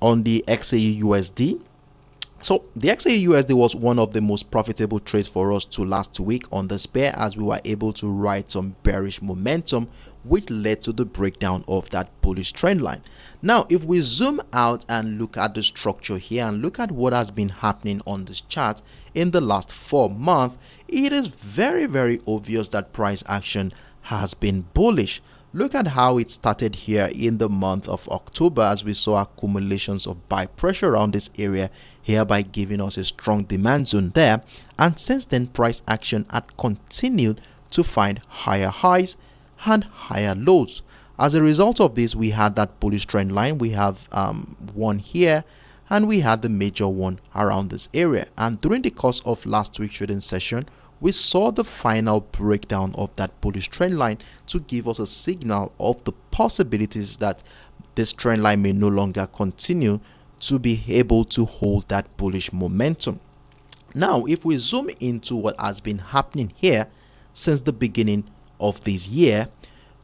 on the XAUUSD. So the XAUUSD was one of the most profitable trades for us to last week on this pair, as we were able to ride some bearish momentum, which led to the breakdown of that bullish trend line. Now, if we zoom out and look at the structure here and look at what has been happening on this chart in the last 4 months, it is very obvious that price action has been bullish. Look at how it started here in the month of October, as we saw accumulations of buy pressure around this area, hereby giving us a strong demand zone there. And since then, price action had continued to find higher highs and higher lows. As a result of this, we had that bullish trend line. We have one here, and we had the major one around this area. And during the course of last week's trading session, we saw the final breakdown of that bullish trend line to give us a signal of the possibilities that this trend line may no longer continue to be able to hold that bullish momentum. Now, if we zoom into what has been happening here since the beginning of this year,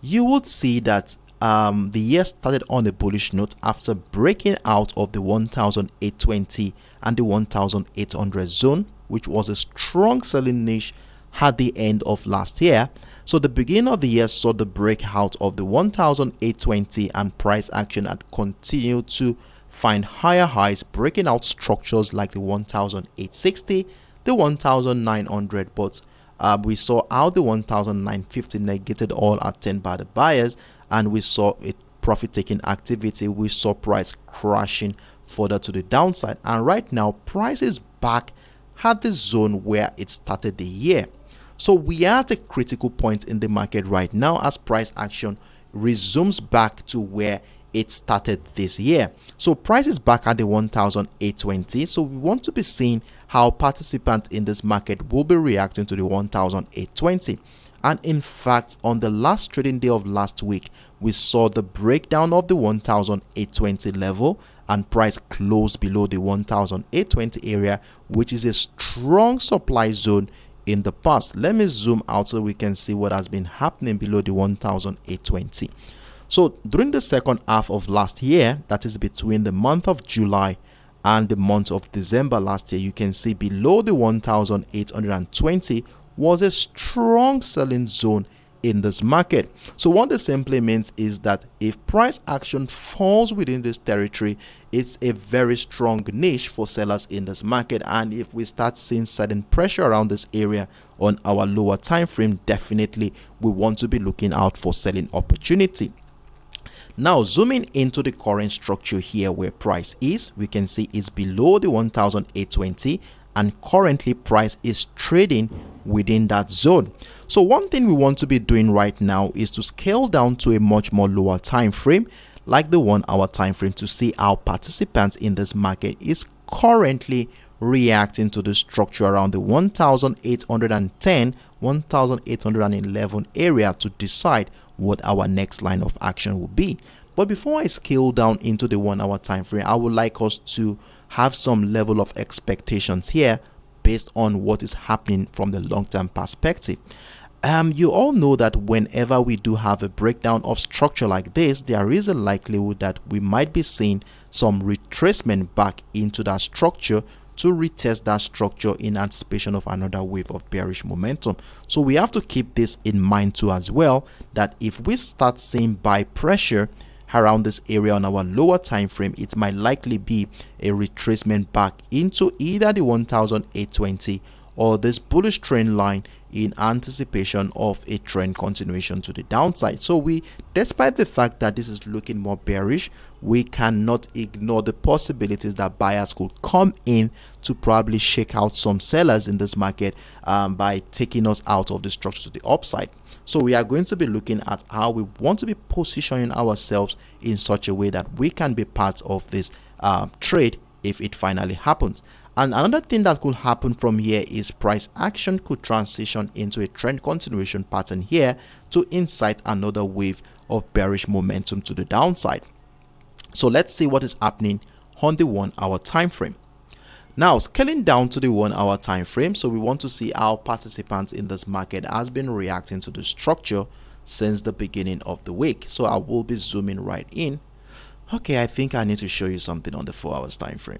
you would see that the year started on a bullish note after breaking out of the 1820 and the 1800 zone, which was a strong selling niche at the end of last year. So the beginning of the year saw the breakout of the 1820, and price action had continued to find higher highs, breaking out structures like the 1860, the 1900, but we saw how the 1950 negated all attempts by the buyers, and we saw a profit-taking activity. We saw price crashing further to the downside, and right now price is back at the zone where it started the year. So we are at a critical point in the market right now as price action resumes back to where it started this year. So price is back at the 1820. So we want to be seeing how participants in this market will be reacting to the 1820. And in fact, on the last trading day of last week, we saw the breakdown of the 1820 level, and price closed below the 1820 area, which is a strong supply zone in the past. Let me zoom out so we can see what has been happening below the 1820. So during the second half of last year, that is between the month of July and the month of December last year, you can see below the 1820 was a strong selling zone in this market. So what this simply means is that if price action falls within this territory, it's a very strong niche for sellers in this market. And if we start seeing sudden pressure around this area on our lower time frame, definitely we want to be looking out for selling opportunity. Now, zooming into the current structure here where price is, we can see it's below the 1820, and currently price is trading within that zone. So one thing we want to be doing right now is to scale down to a much more lower time frame, like the 1 hour time frame, to see how participants in this market is currently reacting to the structure around the 1810 1811 area to decide what our next line of action will be. But before I scale down into the 1 hour time frame, I would like us to have some level of expectations here based on what is happening from the long-term perspective. You all know that whenever we do have a breakdown of structure like this, there is a likelihood that we might be seeing some retracement back into that structure to retest that structure in anticipation of another wave of bearish momentum. So we have to keep this in mind too as well, that if we start seeing buy pressure around this area on our lower time frame, it might likely be a retracement back into either the 1820 or this bullish trend line in anticipation of a trend continuation to the downside. So despite the fact that this is looking more bearish, we cannot ignore the possibilities that buyers could come in to probably shake out some sellers in this market by taking us out of the structure to the upside. So we are going to be looking at how we want to be positioning ourselves in such a way that we can be part of this trade if it finally happens. And another thing that could happen from here is price action could transition into a trend continuation pattern here to incite another wave of bearish momentum to the downside. So let's see what is happening on the 1 hour time frame. Now, scaling down to the 1 hour time frame, so we want to see how participants in this market has been reacting to the structure since the beginning of the week. So I will be zooming right in Okay, I think I need to show you something on the 4 hours time frame.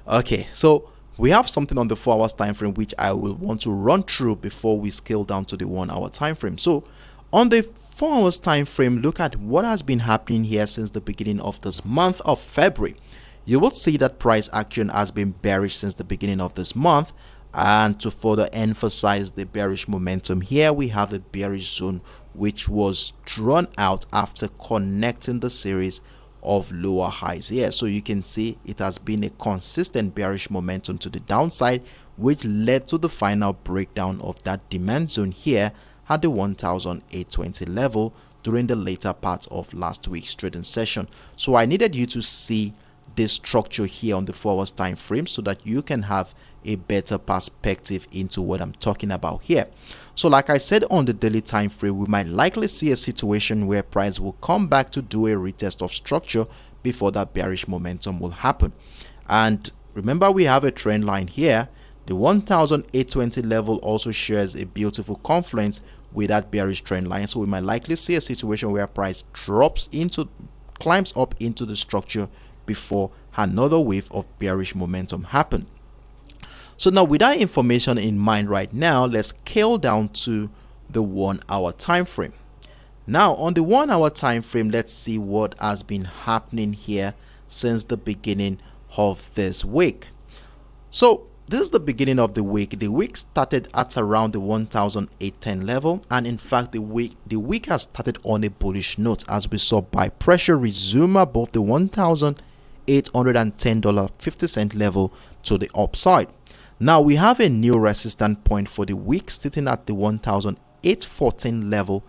Okay, so we have something on the 4 hours time frame which I will want to run through before we scale down to the 1 hour time frame. So on the 4 hours time frame, look at what has been happening here since the beginning of this month of February. You will see that price action has been bearish since the beginning of this month. And to further emphasize the bearish momentum here, we have a bearish zone which was drawn out after connecting the series of lower highs here. So you can see it has been a consistent bearish momentum to the downside, which led to the final breakdown of that demand zone here at the 1820 level during the later part of last week's trading session. So I needed you to see this structure here on the 4 hours time frame so that you can have a better perspective into what I'm talking about here. So like I said, on the daily time frame, we might likely see a situation where price will come back to do a retest of structure before that bearish momentum will happen. And remember, we have a trend line here. The 1820 level also shares a beautiful confluence with that bearish trend line. So we might likely see a situation where price climbs up into the structure before another wave of bearish momentum happen. So now, with that information in mind right now, let's scale down to the 1 hour time frame. Now on the 1 hour time frame, let's see what has been happening here since the beginning of this week. So this is the beginning of the week. The week started at around the 1810 level, and in fact the week has started on a bullish note as we saw buy pressure resume above the $1,810.50 level to the upside. Now we have a new resistance point for the week sitting at the 1814 level,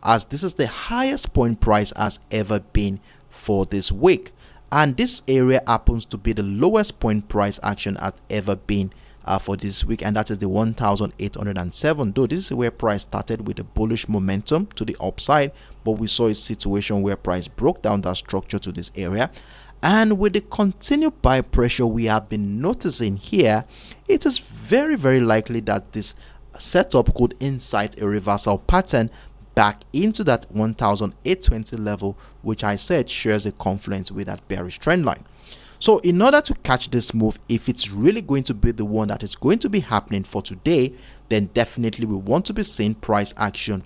as this is the highest point price has ever been for this week, and this area happens to be the lowest point price action has ever been for this week, and that is the 1807. Though this is where price started with a bullish momentum to the upside, but we saw a situation where price broke down that structure to this area. And with the continued buy pressure we have been noticing here, it is very likely that this setup could incite a reversal pattern back into that 1820 level, which I said shares a confluence with that bearish trend line. So in order to catch this move, if it's really going to be the one that is going to be happening for today, then definitely we want to be seeing price action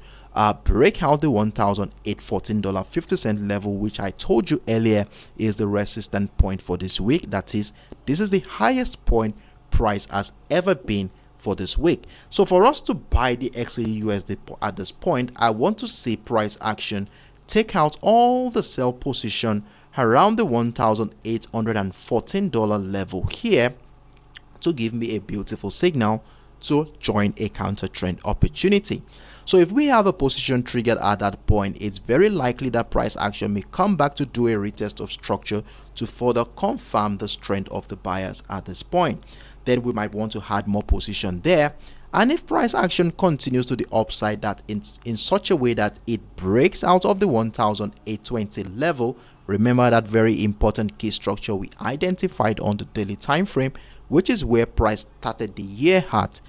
break out the $1,814.50 level, which I told you earlier is the resistance point for this week. That is, this is the highest point price has ever been for this week. So for us to buy the XAUUSD at this point, I want to see price action take out all the sell position around the $1,814 level here to give me a beautiful signal to join a counter trend opportunity. So if we have a position triggered at that point, it's very likely that price action may come back to do a retest of structure to further confirm the strength of the buyers at this point. Then we might want to add more position there. And if price action continues to the upside, that in such a way that it breaks out of the 1820 level, remember that very important key structure we identified on the daily time frame, which is where price started the year at.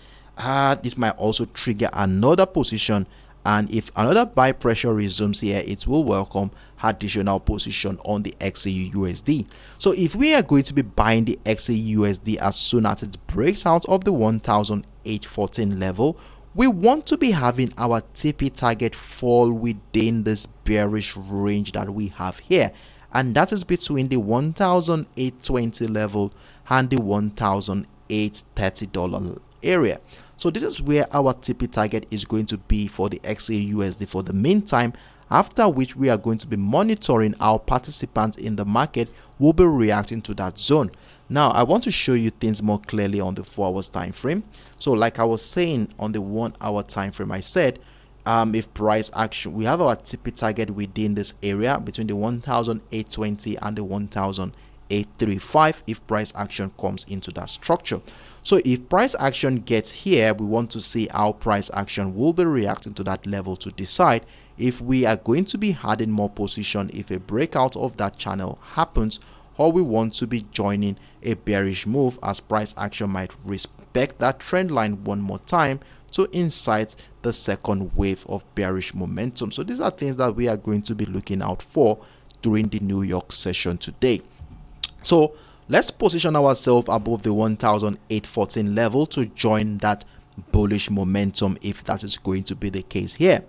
This might also trigger another position, and if another buy pressure resumes here, it will welcome additional position on the XAUUSD. So if we are going to be buying the XAUUSD as soon as it breaks out of the 1814 level, we want to be having our TP target fall within this bearish range that we have here, and that is between the 1820 level and the $1,830 area. So this is where our TP target is going to be for the XAUUSD for the meantime, after which we are going to be monitoring our participants in the market will be reacting to that zone. Now I want to show you things more clearly on the 4 hours time frame. So like I was saying, on the 1 hour time frame, I said if price action, we have our TP target within this area between the 1820 and the 1835 if price action comes into that structure. So if price action gets here, we want to see how price action will be reacting to that level to decide if we are going to be adding more position if a breakout of that channel happens, or we want to be joining a bearish move as price action might respect that trend line one more time to incite the second wave of bearish momentum. So these are things that we are going to be looking out for during the New York session today. So let's position ourselves above the 1814 level to join that bullish momentum if that is going to be the case here.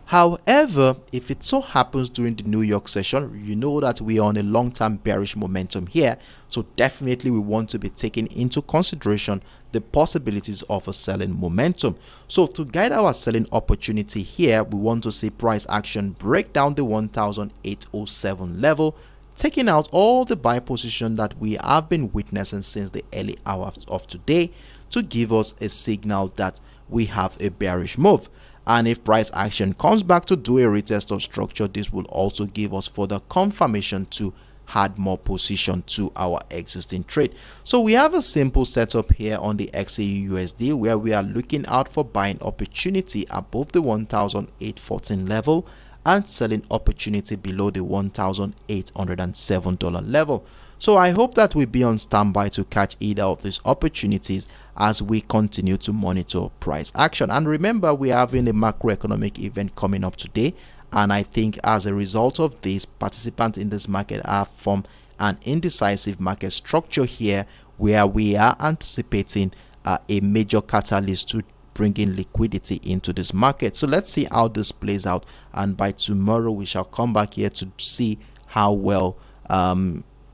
However, if it so happens during the New York session, you know that we are on a long-term bearish momentum here, so definitely we want to be taking into consideration the possibilities of a selling momentum. So to guide our selling opportunity here, we want to see price action break down the 1807 level, taking out all the buy position that we have been witnessing since the early hours of today to give us a signal that we have a bearish move. And if price action comes back to do a retest of structure, this will also give us further confirmation to add more position to our existing trade. So we have a simple setup here on the XAUUSD where we are looking out for buying opportunity above the 1814 level and selling opportunity below the $1,807 level. So I hope that we'll be on standby to catch either of these opportunities as we continue to monitor price action. And remember, we are having a macroeconomic event coming up today, and I think as a result of this, participants in this market have formed an indecisive market structure here where we are anticipating a major catalyst to bring in liquidity into this market. So let's see how this plays out, and by tomorrow we shall come back here to see how well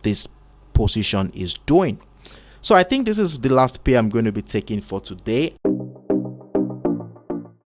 this position is doing. So I think this is the last pair I'm going to be taking for today.